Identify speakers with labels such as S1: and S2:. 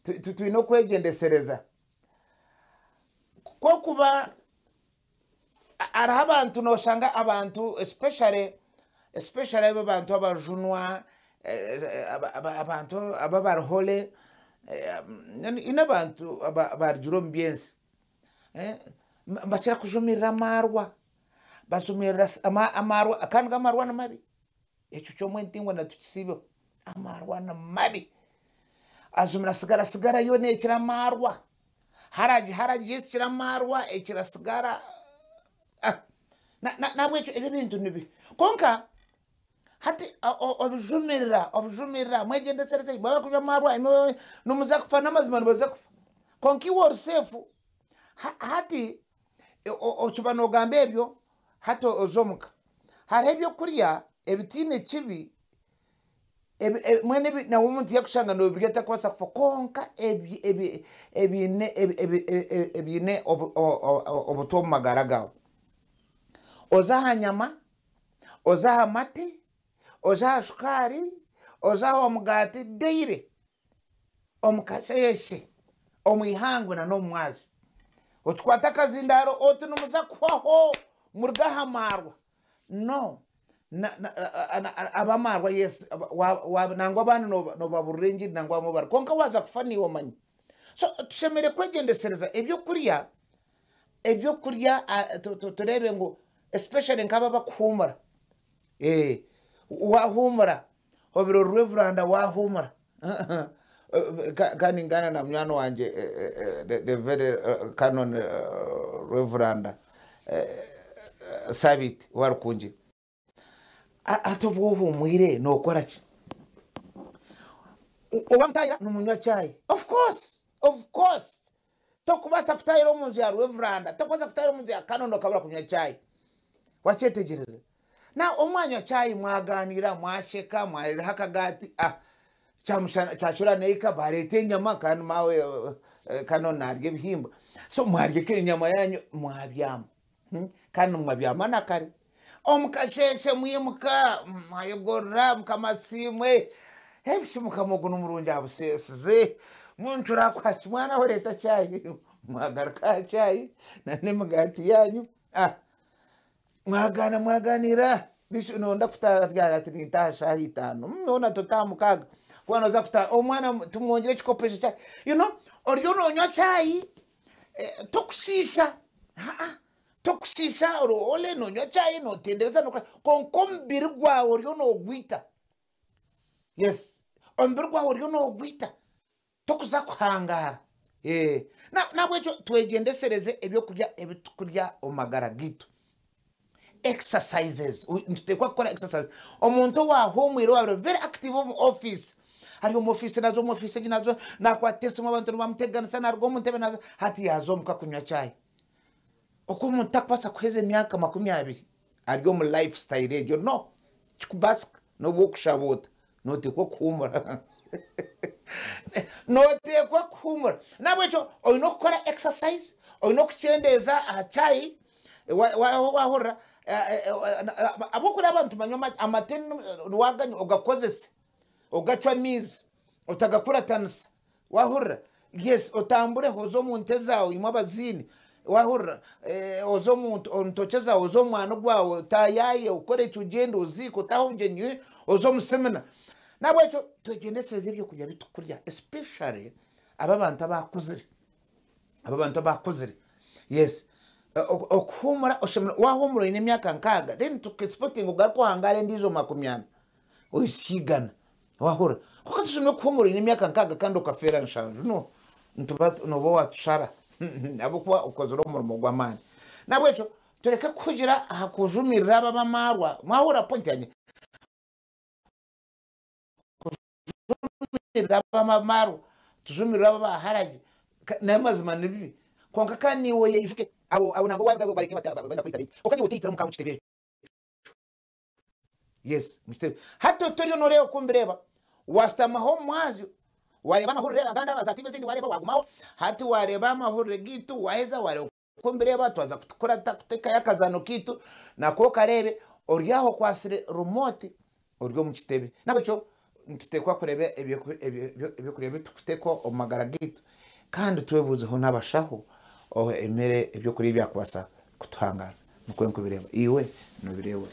S1: tuino kwegendesereza ko kuba araha abantu noshanga abantu especially abantu abajunwa abantu ababarhole inabantu abarjuro mbiensi mbachira kujumirira marwa basumirira amarwa kandi amarwa na mabi echo chomwe ntingwa na tukisibo amarwa na mabi azumira sigara yone ekira marwa haraji ekira marwa ekira sigara nabwe echo ebintu nibi konka hati obujumirira mwegendesereza baba kuja marwa nomuza kufa namazima nibaza kufa konki worsefu hati ochuba nogambe ebyo hati ozomuka hari ebyo kurya ebitine kibi mwene na umuntu yakushanga no bigeta kwasa kufa konka ebine obutomu magaragawo ozaha nyama ozaha mate ozaha shukari ozaha omugati deire omukasheshe omwihangwe na nomwazi ochikwata kazindaro oti numuza kwaho murgaha marwa no abamarwa yes nangwa abana no baburengi nangwa mubara konka waza kufaniwo manyi so tushemere kwegendesereza ebyo kurya turebe ngo especially nkaba bakumara wahumura obiro reverend wahumura kani ngana na mnyano wanje the very canon reverend Sabit warukunje atobovu mwire no korachi owamtayira numunywa chai of course tokubasa kutayira omunzi ya reverend tokubasa kutayira omunzi ya canon okabura kunywa chai wachetegereze na omwanya chai mwaganira mwasheka mwarira hakagati chachura neika barete nyama kandi mawe canon narye bihimba so mwarye ke nyama yanyu mwabyama kandi mwabyama nakare omukasheshe mwimuka mayogora mukamasimwe hebishimuka muguno murungi abusesize muntura kwachi mwana horeta chai mwagarka chai na nemugati yanyu mwaganira bisho nonda kufuta ryara tintasha hitano nona totamukaga kwana za kufuta omwana tumwongere chikopesha chai oryo nonywa chai tokushisha tokushisha ole nonywa chai no tendereza no konkombiri gwa oryo no gwita yes ombiri gwa oryo no gwita tokuza kuhangara na bwecho twegendesereze ebyo kurya omagara gitu exercises ntutekwa gukora exercise omuntu wa home wa very active office hari office nazo nakwatese mu bantu bamuteganisa narwo muntebe nazo hati yazo mukakunywa chai uko mutakpasa kweze myaka 20 aryo mu lifestyle ejo no chikubaska no bokushabota no tekwa kumura no tekwa kumura nabwecho oyino gukora exercise oyino kuchendeza chai wahora abukura abantu banyoma amateni rwaganyo ugakozese ugacwa mizi utagakura tanisa wahura yes utambure hozo munteza uyimo abazini wahura hozo muntu ontocheza hozo mwana gwawe tayaye ukore cyugendo uziko tahongenye hozo musemena nabwecho tugendeseze byo kujya bitukurya especially ababantu abakuzire yes okumura oshimura wahumura ine myaka nkaga then to expecting ugako hangale ndizo 20 oyisigana wahura kuko tushimwe kuhumura ine myaka nkaga kandi okafera nshanju no ntubat no bo watushara abukwa ukozoro umurimo gw'amani nabwecho tureka kugira hakujumirira abamarwa mwahura point yanye kujumirira abamarwa tujumirira abaharaje namazima nibi konka kandi woye ijuke abo nabo wanga bareke benda kwitari okani wotitira mukamu kitebe yes mustebe hato toriyo noreo kumbireba wastama ho mwazi wareba mahurre aganda bazative zindi wareba wagumaho hati wareba mahurre gitu waheza ware kumbireba twaza kukora takuteka yakazano kitu nako karebe oryaho kwasire remote oryo mu kitebe nabacho tutekwa kurebe ebyo kurebe tukuteko omagara gitu kandi twebuzeho n'abashaho emere ebyo kuri byakubasa kutuhangaza nuko nkubireba iwe nubireba.